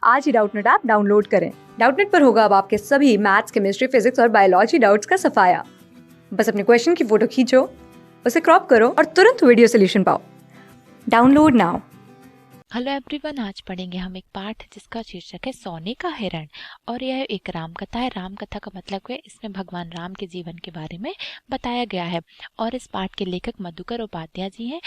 आज ही Doubtnut app download करें। Doubtnut पर होगा अब आपके सभी मैथ्स, केमिस्ट्री, फिजिक्स और बायोलॉजी डाउट्स का सफाया। बस अपने क्वेश्चन की फोटो खींचो, उसे क्रॉप करो और तुरंत वीडियो सोल्यूशन पाओ। Download now. हेलो एवरीवन, आज पढ़ेंगे हम एक पाठ जिसका शीर्षक है सोने का हिरण। और यह एक राम कथा है। राम कथा का मतलब है इसमें भगवान राम के जीवन के बारे में बताया गया है। और इस पाठ के लेखक मधुकर उपाध्याय जी हैं।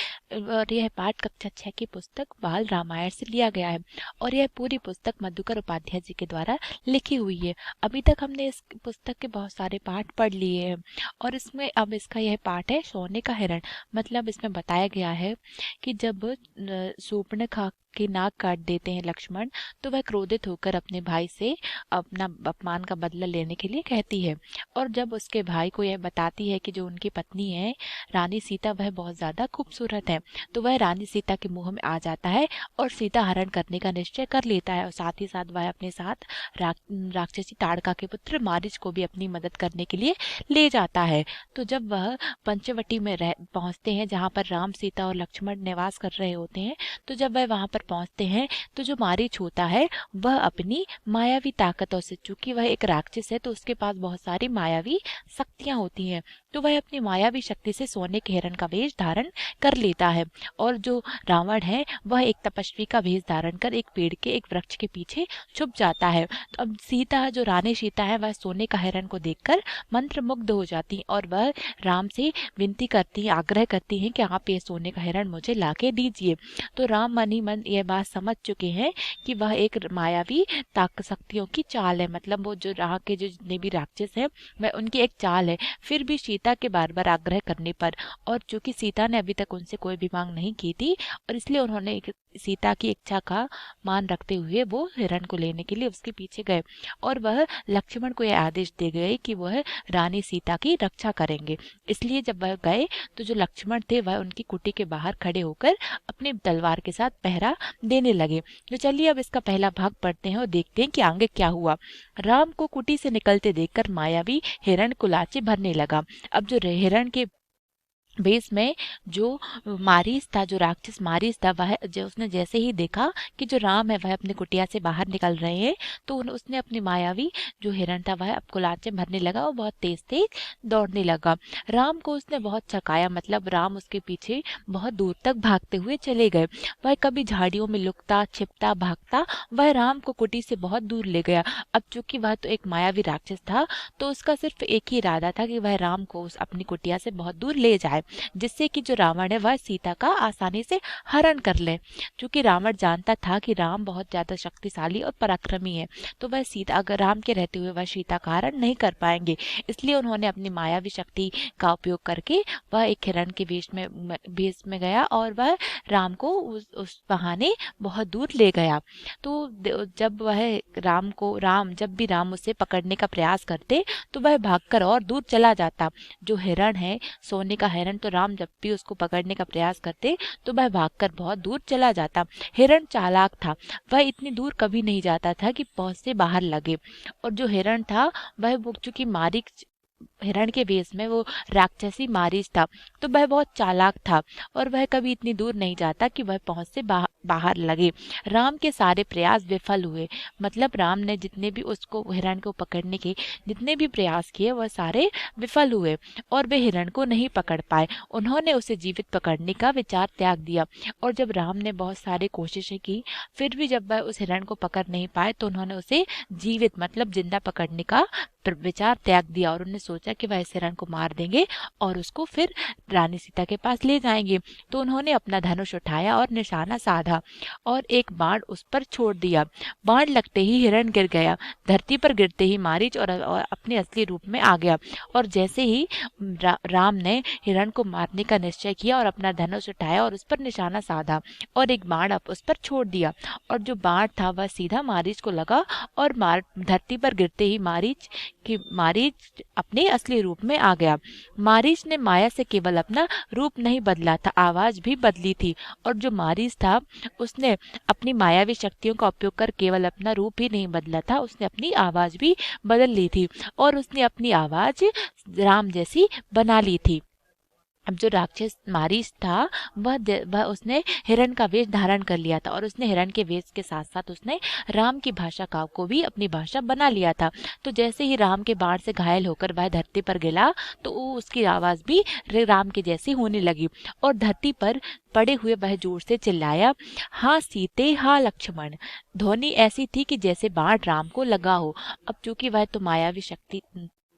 और यह पाठ कक्षा 6 की पुस्तक बाल रामायण से लिया गया है। और यह पूरी पुस्तक मधुकर उपाध्याय जी के द्वारा लिखी हुई है। अभी तक हमने इस पुस्तक के बहुत सारे पाठ पढ़ लिए हैं और इसमें अब इसका यह पाठ है सोने का हिरण। मतलब इसमें बताया गया है कि जब शूर्पणखा की नाक काट देते हैं लक्ष्मण, तो वह क्रोधित होकर अपने भाई से अपना अपमान का बदला लेने के लिए कहती है। और जब उसके भाई को यह बताती है कि जो उनकी पत्नी है रानी सीता, वह बहुत ज्यादा खूबसूरत है, तो वह रानी सीता के मुंह में आ जाता है और सीता हरण करने का निश्चय कर लेता है। और साथ ही साथ वह अपने साथ राक्षसी ताड़का के पुत्र मारीच को भी अपनी मदद करने के लिए ले जाता है। तो जब वह पंचवटी में पहुंचते हैं, जहाँ पर राम, सीता और लक्ष्मण निवास कर रहे होते हैं, तो जब वह वहां पर पहुंचते हैं तो जो मारीच होता है वह अपनी मायावी ताकतों से, चूंकि वह एक राक्षस है तो उसके पास बहुत सारी मायावी शक्तियां होती हैं, तो वह अपनी मायावी शक्ति से सोने के हिरण का वेश धारण कर लेता है। और जो रावण है वह एक तपस्वी का वेश धारण कर एक पेड़ के एक वृक्ष के पीछे छुप जाता है। तो अब सीता, जो रानी सीता है, वह सोने का हिरण को देखकर मंत्रमुग्ध हो जाती है और वह राम से विनती करती है, आग्रह करती है कि आप ये सोने का हिरण मुझे लाके दीजिए। तो राम मन ही मन यह बात समझ चुके हैं कि वह एक मायावी ताकत शक्तियों की चाल है। मतलब वो जो राह के जो जितने भी राक्षस हैं वह उनकी एक चाल है। फिर भी सीता के बार बार आग्रह करने पर, और चूंकि सीता ने अभी तक उनसे कोई भी मांग नहीं की थी, और इसलिए उन्होंने सीता की इच्छा का मान रखते हुए वो हिरण को लेने के लिए उसके पीछे गए। और वह लक्ष्मण को यह आदेश दे गए कि वह रानी सीता की रक्षा करेंगे। इसलिए जब वह गए तो जो लक्ष्मण थे वह उनकी कुटी के बाहर खड़े होकर अपनी तलवार के साथ पहरा देने लगे। तो चलिए अब इसका पहला भाग पढ़ते हैं और देखते हैं कि आगे क्या हुआ। राम को कुटी से निकलते देखकर मायावी हिरण कुलाचे भरने लगा। अब जो हिरण के बेस में जो मारीच था, जो राक्षस मारीच था, वह जो उसने जैसे ही देखा कि जो राम है वह अपनी कुटिया से बाहर निकल रहे हैं, तो उसने अपनी मायावी जो हिरण था वह अब कुलाचे भरने लगा और बहुत तेज तेज दौड़ने लगा। राम को उसने बहुत छकाया, मतलब राम उसके पीछे बहुत दूर तक भागते हुए चले गए। वह कभी झाड़ियों में लुकता छिपता भागता वह राम को कुटी से बहुत दूर ले गया। अब चूंकि वह तो एक मायावी राक्षस था, तो उसका सिर्फ एक ही इरादा था कि वह राम को उस अपनी कुटिया से बहुत दूर ले जाए, जिससे कि जो रावण है वह सीता का आसानी से हरण कर ले। क्योंकि रावण जानता था कि राम बहुत ज्यादा शक्तिशाली और पराक्रमी है, तो वह सीता, अगर राम के रहते हुए वह सीता का हरण नहीं कर पाएंगे, इसलिए उन्होंने अपनी मायावी शक्ति का उपयोग करके वह एक हिरण के वेश में गया और वह राम को उस बहाने बहुत दूर ले गया। तो जब जब भी राम उसे पकड़ने का प्रयास करते तो वह भागकर और दूर चला जाता। जो हिरण है सोने का हिरण, तो राम जब भी उसको पकड़ने का प्रयास करते तो वह भागकर बहुत दूर चला जाता। हिरण चालाक था, वह इतनी दूर कभी नहीं जाता था कि पहुंच से बाहर लगे। और जो हिरण था वह चूंकि मारीच हिरण के वेश में वो राक्षसी मारीच था, तो वह बहुत चालाक था और वह कभी इतनी दूर नहीं जाता कि वह पहुंच से बाहर लगे। राम के सारे प्रयास विफल हुए। मतलब राम ने जितने भी उसको हिरण को पकड़ने के जितने भी प्रयास किए वह सारे विफल हुए और वे हिरण को नहीं पकड़ पाए। उन्होंने उसे जीवित पकड़ने का विचार त्याग दिया। और जब राम ने बहुत सारी कोशिशें की, फिर भी जब वह उस हिरण को पकड़ नहीं पाए, तो उन्होंने उसे जीवित मतलब जिंदा पकड़ने का विचार त्याग दिया। और उन्होंने सोचा कि वह इस हिरण को मार देंगे और उसको फिर रानी सीता के पास ले जाएंगे। तो उन्होंने अपना धनुष उठाया और निशाना साधा और एक बाण उस पर छोड़ दिया। बाण लगते ही हिरण गिर गया। धरती पर गिरते ही मारीच और अपने असली रूप में आ गया। और जैसे ही राम ने हिरण को मारने का निश्चय किया और अपना धनुष उठाया और उस पर निशाना साधा और एक बाण उस पर छोड़ दिया, और जो बाण था वह सीधा मारीच को लगा और धरती पर गिरते ही मारीच अपने असली रूप में आ गया। मारीच ने माया से केवल अपना रूप नहीं बदला था, आवाज भी बदली थी। और जो मारीच था उसने अपनी मायावी शक्तियों का उपयोग कर केवल अपना रूप ही नहीं बदला था, उसने अपनी आवाज भी बदल ली थी और उसने अपनी आवाज राम जैसी बना ली थी। अब जो राक्षस मारीच था वह उसने हिरण का वेश धारण कर लिया था और उसने हिरण के वेश के साथ साथ उसने राम की भाषा का को भी अपनी भाषा बना लिया था। तो जैसे ही राम के बाण से घायल होकर वह धरती पर गिरा तो उसकी आवाज भी राम के जैसी होने लगी और धरती पर पड़े हुए वह जोर से चिल्लाया, हाँ सीते हाँ लक्ष्मण। ध्वनि ऐसी थी कि जैसे बाण राम को लगा हो। अब चूंकि वह तो मायावी शक्ति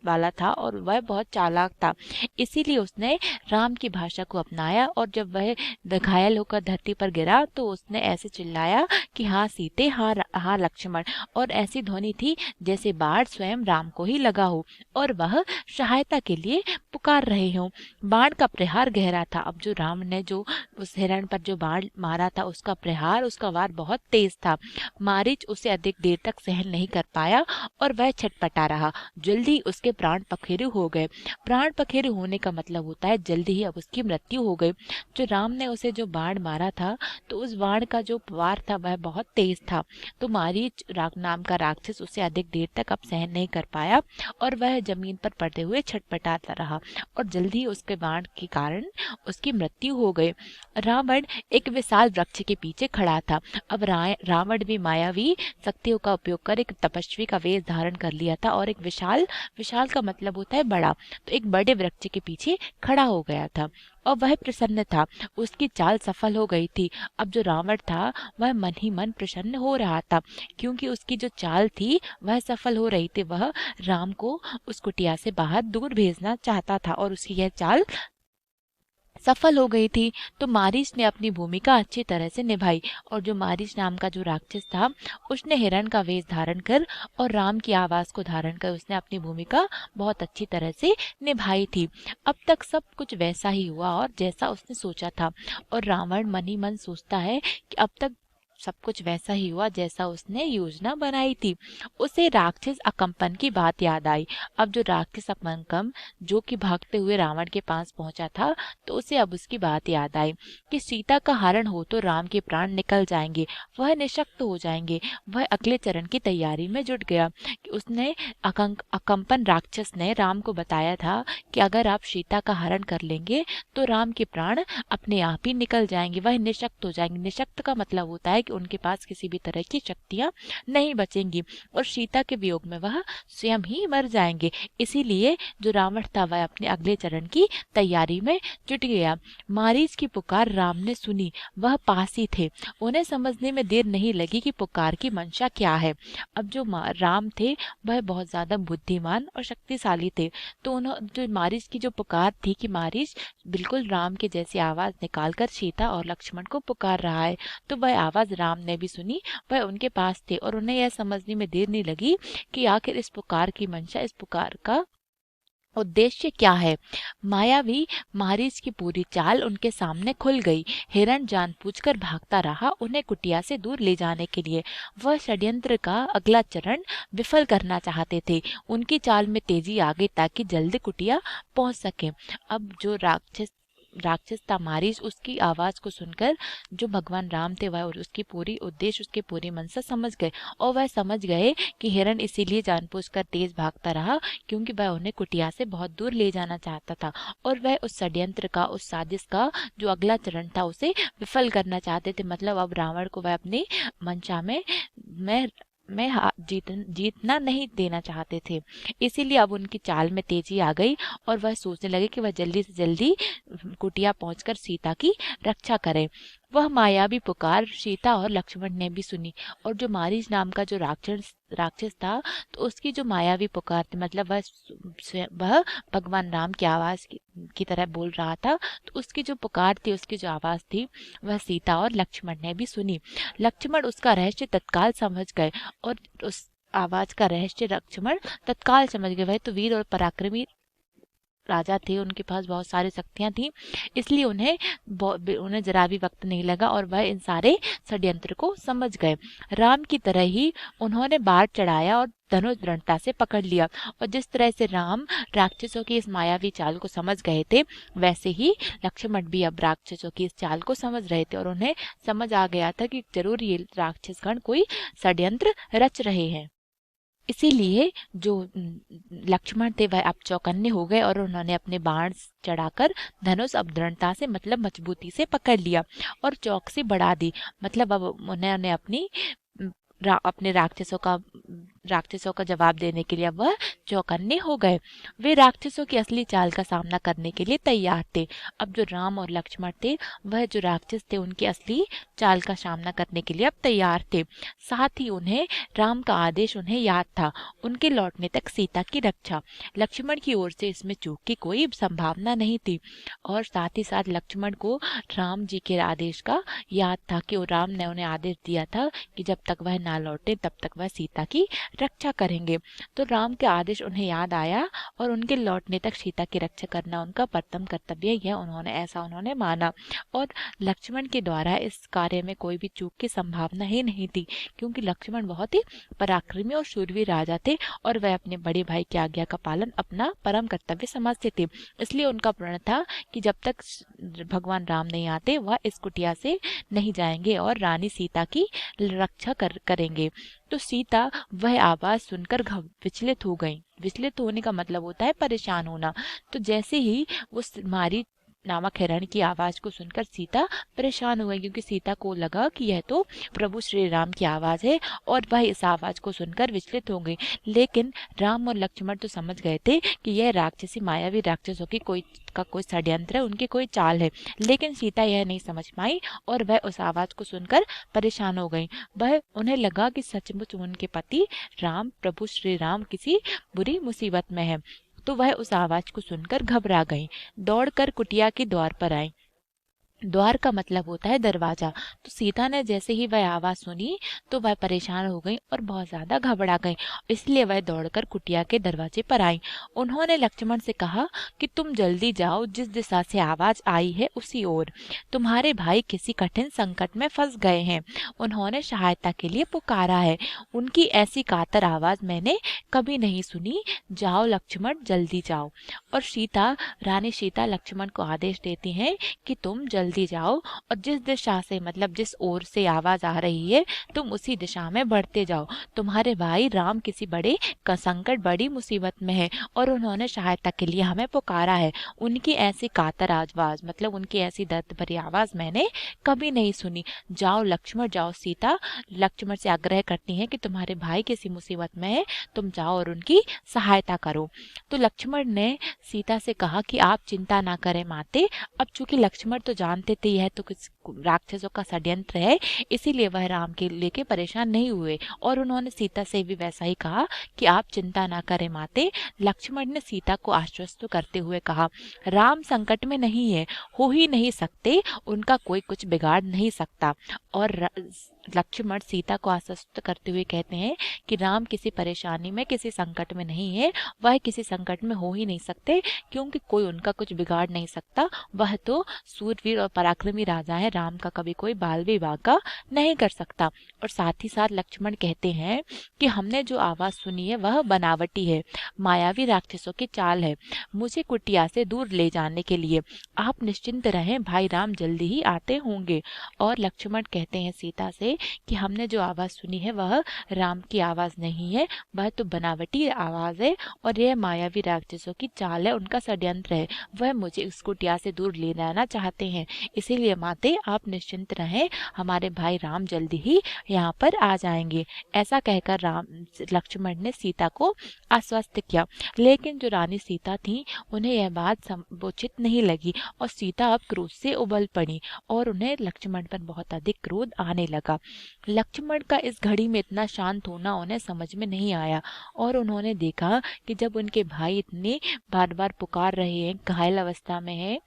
वाला था और वह बहुत चालाक था, इसीलिए उसने राम की भाषा को अपनाया और जब वह घायल होकर धरती पर गिरा तो उसने ऐसे चिल्लाया कि हाँ सीते हाँ लक्ष्मण। और ऐसी ध्वनि थी जैसे बाण स्वयं राम को ही लगा हो और वह सहायता के लिए पुकार रहे हों। बाण का प्रहार गहरा था। अब जो राम ने जो उस हिरण पर जो बाण मारा था उसका प्रहार उसका वार बहुत तेज था। मारीच उसे अधिक देर तक सहन नहीं कर पाया और वह छटपटा रहा। जल्दी उसके प्राण पखेरु हो गए। प्राण पखेरु होने का मतलब होता है जल्दी ही अब उसकी मृत्यु हो गई। जो राम ने उसे जो बाण मारा था तो उस बाण का जो वार था वह बहुत तेज था। तो मारीच नाम का राक्षस उसे अधिक देर तक अब सहन नहीं कर पाया और वह जमीन पर पड़ते हुए छटपटाता रहा और जल्दी ही उसके बाण के कारण उसकी मृत्यु हो गई। रावण एक विशाल वृक्ष के पीछे खड़ा था। अब रावण भी मायावी शक्तियों का उपयोग कर एक तपस्वी का वेश धारण कर लिया था और एक विशाल विशाल का मतलब होता है बड़ा, तो एक बड़े वृक्ष के पीछे खड़ा हो गया था और वह प्रसन्न था। उसकी चाल सफल हो गई थी। अब जो रावण था वह मन ही मन प्रसन्न हो रहा था क्योंकि उसकी जो चाल थी वह सफल हो रही थी। वह राम को उस कुटिया से बाहर दूर भेजना चाहता था और उसकी यह चाल सफल हो गई थी। तो मारीच ने अपनी भूमिका अच्छी तरह से निभाई और जो मारीच नाम का जो राक्षस था उसने हिरण का वेश धारण कर और राम की आवाज को धारण कर उसने अपनी भूमिका बहुत अच्छी तरह से निभाई थी। अब तक सब कुछ वैसा ही हुआ और जैसा उसने सोचा था और रावण मन ही मन सोचता है कि अब तक सब कुछ वैसा ही हुआ जैसा उसने योजना बनाई थी। उसे राक्षस अकंपन की बात याद आई। अब जो राक्षस अकंपन जो कि भागते हुए रावण के पास पहुंचा था तो उसे अब उसकी बात याद आई कि सीता का हरण हो तो राम के प्राण निकल जाएंगे, वह निशक्त हो जाएंगे। वह अगले चरण की तैयारी में जुट गया कि उसने अकंपन राक्षस ने राम को बताया था कि अगर आप सीता का हरण कर लेंगे तो राम के प्राण अपने आप ही निकल जाएंगे, वह निशक्त हो जाएंगे। निशक्त का मतलब होता है कि उनके पास किसी भी तरह की शक्तियां नहीं बचेंगी और सीता के वियोग में वह स्वयं ही मर जाएंगे। इसीलिए जो रावण था वह अपने अगले चरण की तैयारी में जुट गया। मारीच की पुकार राम ने सुनी, वह पास ही थे। उन्हें समझने में देर नहीं लगी कि पुकार की मंशा क्या है। अब जो राम थे वह बहुत ज्यादा बुद्धिमान और शक्तिशाली थे। तो उन्होंने जो मारीच की जो पुकार थी कि मारीच बिल्कुल राम के जैसी आवाज निकालकर सीता और लक्ष्मण को पुकार रहा है, तो वह आवाज राम ने भी सुनी। वह उनके पास थे और उन्हें यह समझने में देर नहीं लगी कि आखिर इस पुकार की मंशा, इस पुकार का उद्देश्य क्या है। मायावी मारीच की पूरी चाल उनके सामने खुल गई। हिरण जानबूझकर भागता रहा उन्हें कुटिया से दूर ले जाने के लिए। वह षड्यंत्र का अगला चरण विफल करना चाहते थे। उनकी चाल में तेजी आ गई ताकि जल्दी कुटिया पहुंच सके। अब जो राक्षस था मारीच उसकी आवाज को सुनकर जो भगवान राम थे वह उसकी पूरी उद्देश्य उसकी पूरी मनसा समझ गए और वह समझ गए कि हिरण इसीलिए जानबूझकर तेज भागता रहा क्योंकि वह उन्हें कुटिया से बहुत दूर ले जाना चाहता था और वह उस षड्यंत्र का, उस साजिश का जो अगला चरण था उसे विफल करना चाहते थे। मतलब अब रावण को वह अपनी मंशा में जीतना नहीं देना चाहते थे। इसीलिए अब उनकी चाल में तेजी आ गई और वह सोचने लगे कि वह जल्दी से जल्दी कुटिया पहुंचकर सीता की रक्षा करें। वह मायावी पुकार सीता और लक्ष्मण ने भी सुनी और जो मारीच नाम का जो राक्षस था तो उसकी जो मायावी पुकार थी, मतलब वह भगवान राम की आवाज की तरह बोल रहा था, तो उसकी जो पुकार थी, उसकी जो आवाज थी वह सीता और लक्ष्मण ने भी सुनी। लक्ष्मण उसका रहस्य तत्काल समझ गए और उस आवाज का रहस्य लक्ष्मण तत्काल समझ गए। वह तो वीर और पराक्रमी राजा थे, उनके पास बहुत सारी शक्तियां थी, इसलिए उन्हें जरा भी वक्त नहीं लगा और वह इन सारे षड्यंत्र को समझ गए। राम की तरह ही उन्होंने बाढ़ चढ़ाया और धनुष दृढ़ता से पकड़ लिया और जिस तरह से राम राक्षसों की इस मायावी चाल को समझ गए थे वैसे ही लक्ष्मण भी अब राक्षसों की इस चाल को समझ रहे थे और उन्हें समझ आ गया था कि जरूर ये राक्षसगण कोई षड्यंत्र रच रहे हैं। इसीलिए जो लक्ष्मण थे वह अब चौकन्ने हो गए और उन्होंने अपने बाण चढ़ाकर धनुष अब दृढ़ता से मतलब मजबूती से पकड़ लिया और चौकसी बढ़ा दी। मतलब अब उन्होंने अपने राक्षसों का जवाब देने के लिए अब वह चौकन्ने हो गए। वे राक्षसों की असली चाल का सामना करने के लिए तैयार थे। अब जो राम और लक्ष्मण थे वह जो राक्षस थे उनकी असली चाल का सामना करने के लिए अब तैयार थे। साथ ही उन्हें राम का आदेश उन्हें याद था, उनके लौटने तक सीता की रक्षा। लक्ष्मण की ओर से इसमें चूक की कोई संभावना नहीं थी और साथ ही साथ लक्ष्मण को राम जी के आदेश का याद था कि राम ने उन्हें आदेश दिया था कि जब तक वह ना लौटे तब तक वह सीता की रक्षा करेंगे। तो राम के आदेश उन्हें याद आया और उनके लौटने तक सीता की रक्षा करना उनका प्रथम कर्तव्य यह उन्होंने माना। और लक्ष्मण के द्वारा इस कार्य में कोई भी चूक की संभावना ही नहीं थी, क्योंकि लक्ष्मण बहुत ही पराक्रमी और शूरवीर राजा थे और वह अपने बड़े भाई की आज्ञा का पालन अपना परम कर्तव्य समझते थे। इसलिए उनका प्रण था कि जब तक भगवान राम नहीं आते वह इस कुटिया से नहीं जाएंगे और रानी सीता की रक्षा करेंगे। तो सीता वह आवाज सुनकर विचलित हो गई। विचलित होने का मतलब होता है परेशान होना। तो जैसे ही उस मारी नामक हिरण की आवाज को सुनकर सीता परेशान हो गई, क्योंकि सीता को लगा कि यह तो प्रभु श्री राम की आवाज है और वह इस आवाज को सुनकर विचलित हो गई। लेकिन राम और लक्ष्मण तो समझ गए थे कि यह राक्षसी मायावी राक्षसों की कोई षड्यंत्र है, उनकी कोई चाल है। लेकिन सीता यह नहीं समझ पाई और वह उस आवाज को सुनकर परेशान हो गई। उन्हें लगा कि सचमुच उनके पति राम, प्रभु श्री राम किसी बुरी मुसीबत में है। तो वह उस आवाज को सुनकर घबरा गई, दौड़कर कुटिया के द्वार पर आई। द्वार का मतलब होता है दरवाजा। तो सीता ने जैसे ही वह आवाज सुनी तो वह परेशान हो गई और बहुत ज्यादा घबरा गई, इसलिए वह दौड़कर कुटिया के दरवाजे पर आई। उन्होंने लक्ष्मण से कहा कि तुम जल्दी जाओ, जिस दिशा से आवाज आई है उसी ओर। तुम्हारे भाई किसी कठिन संकट में फंस गए हैं, उन्होंने सहायता के लिए पुकारा है। उनकी ऐसी कातर आवाज मैंने कभी नहीं सुनी। जाओ लक्ष्मण, जल्दी जाओ। और रानी सीता लक्ष्मण को आदेश देती हैं कि तुम जल्दी जाओ और जिस दिशा से मतलब जिस ओर से आवाज आ रही है तुम उसी दिशा में बढ़ते जाओ। तुम्हारे भाई राम किसी बड़े संकट, बड़ी मुसीबत में है और उन्होंने सहायता के लिए हमें पुकारा है। उनकी ऐसी कातर आवाज मतलब उनकी ऐसी दर्द भरी आवाज मैंने कभी नहीं सुनी। जाओ लक्ष्मण, जाओ। सीता लक्ष्मण से आग्रह करती है कि तुम्हारे भाई किसी मुसीबत में है, तुम जाओ और उनकी सहायता करो। तो लक्ष्मण ने सीता से कहा कि आप चिंता ना करें माते। अब चूंकि लक्ष्मण तो जानते थे यह तो कुछ राक्षसों का षड्यंत्र है, इसीलिए वह राम के लेके परेशान नहीं हुए और उन्होंने सीता से भी वैसा ही कहा कि आप चिंता ना करें माते। लक्ष्मण ने सीता को आश्वस्त करते हुए कहा, राम संकट में नहीं है, हो ही नहीं सकते, उनका कोई कुछ बिगाड़ नहीं सकता। और लक्ष्मण सीता को आश्वस्त करते हुए कहते हैं कि राम किसी परेशानी में, किसी संकट में नहीं है, वह किसी संकट में हो ही नहीं सकते, क्योंकि कोई उनका कुछ बिगाड़ नहीं सकता। वह तो सूरवीर और पराक्रमी राजा है, राम का कभी कोई बाल भी बांका नहीं कर सकता। और साथ ही साथ लक्ष्मण कहते हैं कि हमने जो आवाज सुनी है वह बनावटी है, मायावी राक्षसों की चाल है, मुझे कुटिया से दूर ले जाने के लिए। आप निश्चिंत रहें, भाई राम जल्दी ही आते होंगे। और लक्ष्मण कहते हैं सीता से कि हमने जो आवाज सुनी है वह राम की आवाज नहीं है, वह तो बनावटी आवाज है और यह मायावी राक्षसों की चाल है, उनका षड्यंत्र है। वह मुझे इस कुटिया से दूर ले जाना चाहते हैं, इसीलिए माते आप निश्चिंत रहें, हमारे भाई राम जल्दी ही यहाँ पर आ जाएंगे। ऐसा कहकर लक्ष्मण ने सीता को आश्वस्त किया। लेकिन जो रानी सीता थी उन्हें यह बात उचित नहीं लगी और सीता अब क्रोध से उबल पड़ी और उन्हें लक्ष्मण पर बहुत अधिक क्रोध आने लगा। लक्ष्मण का इस घड़ी में इतना शांत होना उन्हें समझ में नहीं आया और उन्होंने देखा कि जब उनके भाई इतने बार बार पुकार रहे हैं, घायल अवस्था में है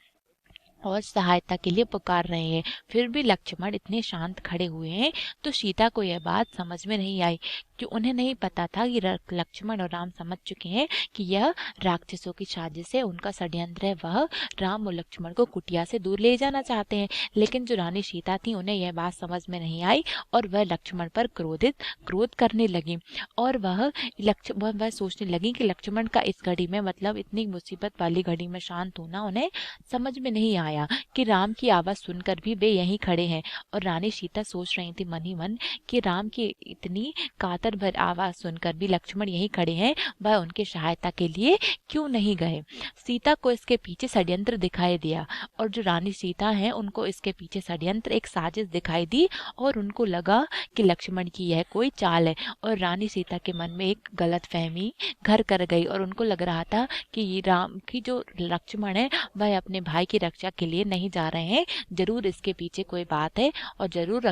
और सहायता के लिए पुकार रहे हैं, फिर भी लक्ष्मण इतने शांत खड़े हुए हैं। तो सीता को यह बात समझ में नहीं आई कि उन्हें नहीं पता था कि लक्ष्मण और राम समझ चुके हैं कि यह राक्षसों की साजिश है, उनका षड्यंत्र है, वह राम और लक्ष्मण को कुटिया से दूर ले जाना चाहते हैं। लेकिन जो रानी सीता थी उन्हें यह बात समझ में नहीं आई और वह लक्ष्मण पर क्रोध करने लगी और वह सोचने लगी कि लक्ष्मण का इस घड़ी में मतलब इतनी मुसीबत वाली घड़ी में शांत होना उन्हें समझ में नहीं आया। आया कि राम की आवाज़ सुनकर भी वे यहीं खड़े हैं। और रानी सीता सोच रही थी मन ही मन कि राम की इतनी कातर भर आवाज़ सुनकर भी लक्ष्मण यहीं खड़े हैं, वह उनकी सहायता के लिए क्यों नहीं गए। सीता को इसके पीछे षड्यंत्र दिखाई दिया, और जो रानी सीता है उनको इसके पीछे षड्यंत्र, एक साजिश दिखाई दी, और उनको लगा कि लक्ष्मण की यह कोई चाल है। और रानी सीता के मन में एक गलत फहमी घर कर गई, और उनको लग रहा था कि ये राम की जो लक्ष्मण है वह अपने भाई की रक्षा के लिए नहीं जा रहे हैं, जरूर इसके पीछे कोई बात है, और जरूर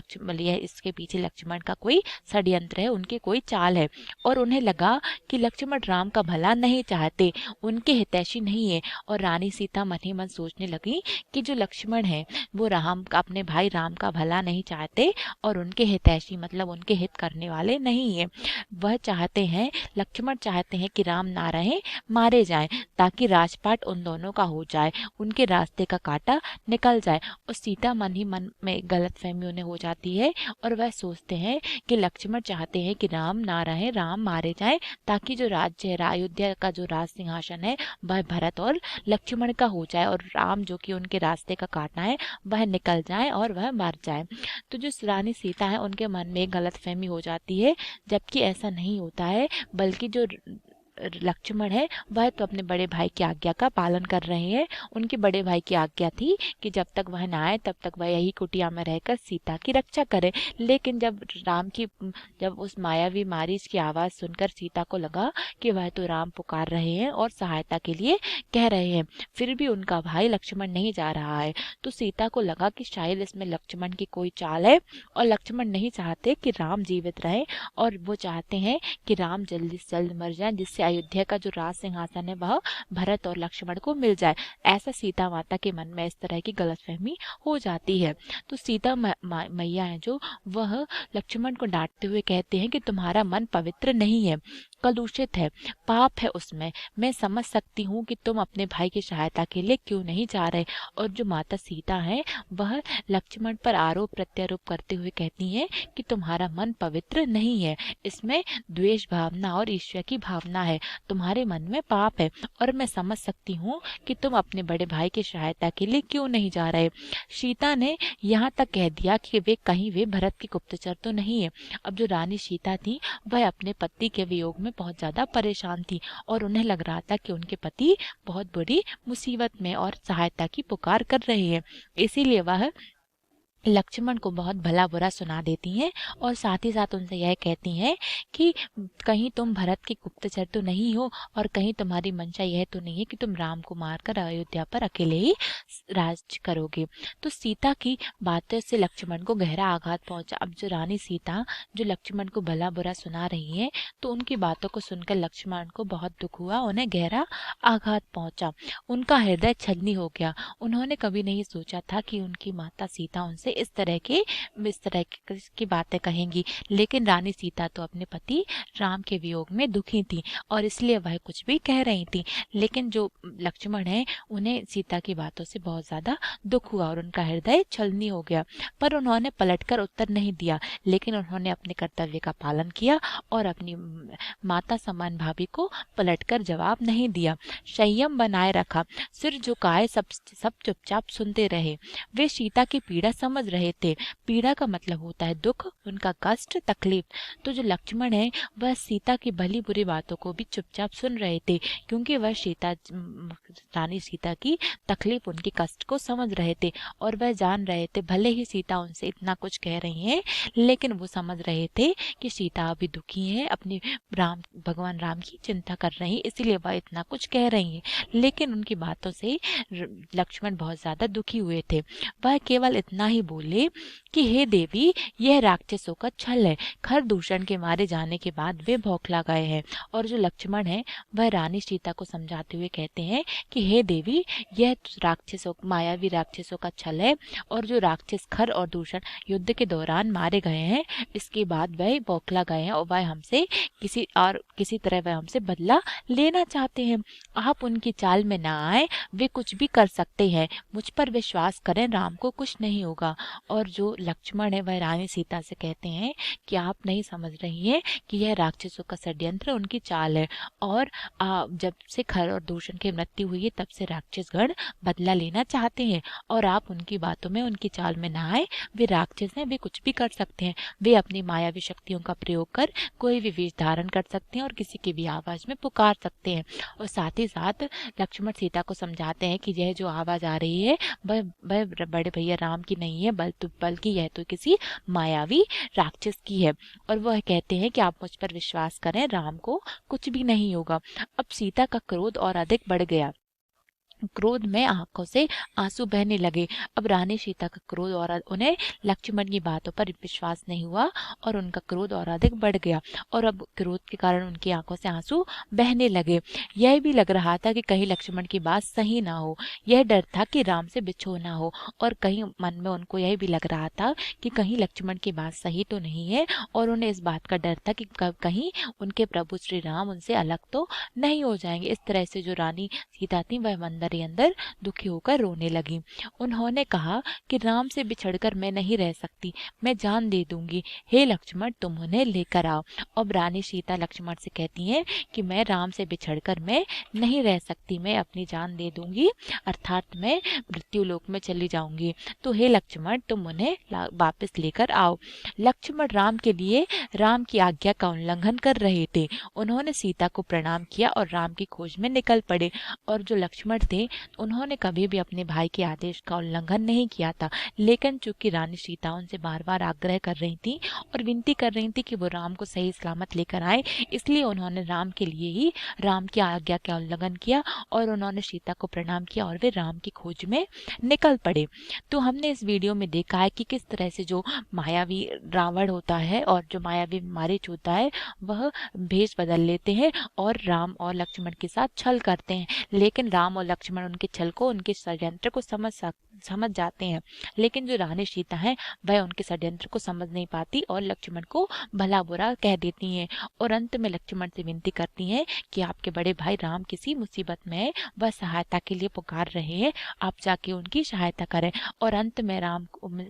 इसके पीछे लक्ष्मण का कोई षड्यंत्र है, उनकी कोई चाल है। और उन्हें लगा कि लक्ष्मण राम का भला नहीं चाहते, उनके हितैषी नहीं है। और रानी सीता मन ही मन सोचने लगी कि जो लक्ष्मण है वो अपने भाई राम का भला नहीं चाहते, और उनके हितैषी मतलब उनके हित करने वाले नहीं है। वह चाहते हैं, लक्ष्मण चाहते हैं कि राम ना रहे, मारे जाएं, ताकि राजपाट उन दोनों का हो जाए, उनके रास्ते का कांटा निकल जाए। और सीता मन ही मन में गलतफहमी उन्हें हो जाती है, और वह सोचते हैं कि लक्ष्मण चाहते हैं कि राम ना रहे, राम मारे जाएं, ताकि जो राज्य है, अयोध्या का जो राज सिंहासन है वह भरत और लक्ष्मण का हो जाए, और राम जो कि उनके रास्ते का कांटा है वह निकल जाए और वह मर जाए। तो जो रानी सीता है उनके मन में एक गलतफहमी हो जाती है, जबकि ऐसा नहीं होता है, बल्कि जो लक्ष्मण है वह तो अपने बड़े भाई की आज्ञा का पालन कर रहे हैं। उनके बड़े भाई की आज्ञा थी कि जब तक वह ना आए तब तक वह यही कुटिया में रहकर सीता की रक्षा करे। लेकिन जब उस मायावी मारीच की आवाज़ सुनकर सीता को लगा कि वह तो राम पुकार रहे हैं और सहायता के लिए कह रहे हैं, फिर भी उनका भाई लक्ष्मण नहीं जा रहा है, तो सीता को लगा कि शायद इसमें लक्ष्मण की कोई चाल है, और लक्ष्मण नहीं चाहते कि राम जीवित रहे, और वो चाहते हैं कि राम जल्दी से जल्द मर जाए, जिससे अयोध्या का जो राज सिंहासन है वह भरत और लक्ष्मण को मिल जाए। ऐसा सीता माता के मन में इस तरह की गलतफहमी हो जाती है। तो सीता मैया है जो, वह लक्ष्मण को डांटते हुए कहते हैं कि तुम्हारा मन पवित्र नहीं है, कलुषित है, पाप है उसमें। मैं समझ सकती हूँ कि तुम अपने भाई की सहायता के लिए क्यों नहीं जा रहे। और जो माता सीता है वह लक्ष्मण पर आरोप प्रत्यारोप करते हुए कहती हैं कि तुम्हारा मन पवित्र नहीं है, इसमें द्वेष भावना और ईर्ष्या की भावना है, तुम्हारे मन में पाप है, और मैं समझ सकती हूँ कि तुम अपने बड़े भाई की सहायता के लिए क्यों नहीं जा रहे। सीता ने यहाँ तक कह दिया कि वे भरत की गुप्तचर तो नहीं है। अब जो रानी सीता थी वह अपने पति के वियोग में बहुत ज्यादा परेशान थी, और उन्हें लग रहा था कि उनके पति बहुत बड़ी मुसीबत में और सहायता की पुकार कर रहे हैं। इसीलिए वह लक्ष्मण को बहुत भला बुरा सुना देती हैं, और साथ ही साथ उनसे यह कहती हैं कि कहीं तुम भरत के गुप्तचर तो नहीं हो, और कहीं तुम्हारी मंशा यह तो नहीं है कि तुम राम को मारकर अयोध्या पर अकेले ही राज करोगे। तो सीता की बातों से लक्ष्मण को गहरा आघात पहुंचा। अब जो रानी सीता जो लक्ष्मण को भला बुरा सुना रही है, तो उनकी बातों को सुनकर लक्ष्मण को बहुत दुख हुआ, उन्हें गहरा आघात पहुंचा, उनका हृदय छलनी हो गया। उन्होंने कभी नहीं सोचा था कि उनकी माता सीता उनसे इस तरह की बातें कहेंगी। लेकिन रानी सीता तो अपने पति राम के वियोग में दुखी थी, और इसलिए वह कुछ भी कह रही थी। लेकिन जो लक्ष्मण है उन्हें सीता की बातों से बहुत ज्यादा दुख हुआ, और उनका हृदय छलनी हो गया। पर उन्होंने पलटकर उत्तर नहीं दिया, लेकिन उन्होंने अपने कर्तव्य का पालन किया, और अपनी माता समान भाभी को पलटकर जवाब नहीं दिया, संयम बनाए रखा, सिर झुकाए सब चुपचाप सुनते रहे। वे सीता की पीड़ा समझ रहे थे। पीड़ा का मतलब होता है दुख, उनका कष्ट, तकलीफ। तो जो लक्ष्मण है वह सीता की भली बुरी बातों को भी चुपचाप सुन रहे थे, क्योंकि वह रानी सीता की तकलीफ, उनके कष्ट को समझ रहे थे, और वह जान रहे थे भले ही सीता उनसे इतना कुछ कह रही है, लेकिन वो समझ रहे थे कि सीता अभी दुखी है, अपने भगवान राम की चिंता कर रही है, इसीलिए वह इतना कुछ कह रही है। लेकिन उनकी बातों से लक्ष्मण बहुत ज्यादा दुखी हुए थे। वह केवल इतना ही बोले कि हे देवी, यह राक्षसों का छल है। खरदूषण के मारे जाने के बाद वे बौखला गए हैं। और जो लक्ष्मण है वह रानी सीता को समझाते हुए कहते हैं कि हे देवी, यह मायावी राक्षसों का छल है, और जो राक्षस खर और दूषण युद्ध के दौरान मारे गए हैं, इसके बाद वह बौखला गए हैं, और वह हमसे किसी तरह वह हमसे बदला लेना चाहते हैं। आप उनकी चाल में ना आए, वे कुछ भी कर सकते हैं, मुझ पर विश्वास करें, राम को कुछ नहीं होगा। और जो लक्ष्मण है वह रानी सीता से कहते हैं कि आप नहीं समझ रही हैं कि यह राक्षसों का षड्यंत्र उनकी चाल है, और जब से खर और दूषण की मृत्यु हुई है तब से राक्षसगण बदला लेना चाहते हैं, और आप उनकी बातों में, उनकी चाल में ना आए। वे राक्षस हैं, वे कुछ भी कर सकते हैं। वे अपनी मायावी शक्तियों का प्रयोग कर कोई भी वेश धारण कर सकते हैं और किसी की भी आवाज में पुकार सकते हैं। और साथ ही साथ लक्ष्मण सीता को समझाते हैं कि यह जो आवाज आ रही है वह बड़े भैया राम की नहीं है, बल्कि यह तो किसी मायावी राक्षस की है। और वह कहते हैं कि आप मुझ पर विश्वास करें, राम को कुछ भी नहीं होगा। अब सीता का क्रोध और अधिक बढ़ गया। क्रोध में आंखों से आंसू बहने लगे। अब रानी सीता का क्रोध और उन्हें लक्ष्मण की बातों पर विश्वास नहीं हुआ और उनका क्रोध और अधिक बढ़ गया, और अब क्रोध के कारण उनकी आंखों से आंसू बहने लगे। यह भी लग रहा था कि कहीं लक्ष्मण की बात सही ना हो। यह डर था कि राम से बिछो ना हो, और कहीं मन में उनको यह भी लग रहा था कि कहीं लक्ष्मण की बात सही तो नहीं है, और उन्हें इस बात का डर था कि कहीं उनके प्रभु श्री राम उनसे अलग तो नहीं हो जाएंगे। इस तरह से जो रानी सीता थी वह अंदर ही अंदर दुखी होकर रोने लगी। उन्होंने कहा कि राम से बिछड़कर मैं नहीं रह सकती, मैं जान दे दूंगी। हे लक्ष्मण, तुम उन्हें लेकर आओ। अब रानी सीता लक्ष्मण से कहती हैं कि मैं राम से बिछड़कर मैं नहीं रह सकती, मैं अपनी जान दे दूंगी, अर्थात मैं मृत्यु लोक में चली जाऊंगी। तो हे लक्ष्मण, तुम उन्हें वापस लेकर आओ। लक्ष्मण राम के लिए राम की आज्ञा का उल्लंघन कर रहे थे। उन्होंने सीता को प्रणाम किया और राम की खोज में निकल पड़े। और जो लक्ष्मण थे उन्होंने कभी भी अपने भाई के आदेश का उल्लंघन नहीं किया था, लेकिन चूंकि रानी सीता उनसे बार बार आग्रह कर रही थी और विनती कर रही थी कि वो राम को सही सलामत लेकर आए, इसलिए उन्होंने राम के लिए ही राम की आज्ञा का उल्लंघन किया और उन्होंने सीता को प्रणाम किया और वे राम की खोज में निकल पड़े। तो हमने इस वीडियो में देखा है कि किस तरह से जो मायावी रावण होता है और जो मायावी मारीच होता है वह भेष बदल लेते हैं और राम और लक्ष्मण के साथ छल करते हैं, लेकिन राम और लक्ष्मण उनके छल को, उनके षड्यंत्र को समझ जाते हैं। लेकिन जो रानी सीता है वह उनके षड्यंत्र को समझ नहीं पाती और लक्ष्मण को भला बुरा कह देती हैं, और अंत में लक्ष्मण से विनती करती हैं कि आपके बड़े भाई राम किसी मुसीबत में है, वह सहायता के लिए पुकार रहे हैं, आप जाके उनकी सहायता करें। और अंत में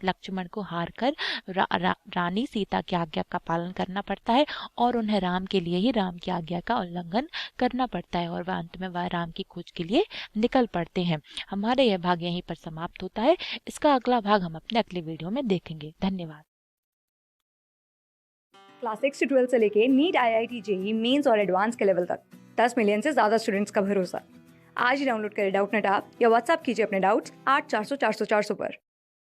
लक्ष्मण को हार कर रानी सीता की आज्ञा का पालन करना पड़ता है और उन्हें राम के लिए ही राम की आज्ञा का उल्लंघन करना पड़ता है, और वह अंत में वह राम की खोज के लिए निकल पड़ते हैं। हमारा यह भाग यहीं पर समाप्त होता है। इसका अगला भाग हम अपने अगले वीडियो में देखेंगे। धन्यवाद। क्लास 6 से 12 से लेके नीट, IIT, JEE मेंस और एडवांस के लेवल तक 10 मिलियन से ज़्यादा स्टूडेंट्स का भरोसा। आज ही डाउनलोड करें डाउटनेट ऐप या व्हाट्सएप कीजिए अपने डाउट्स 8400 400 400 पर।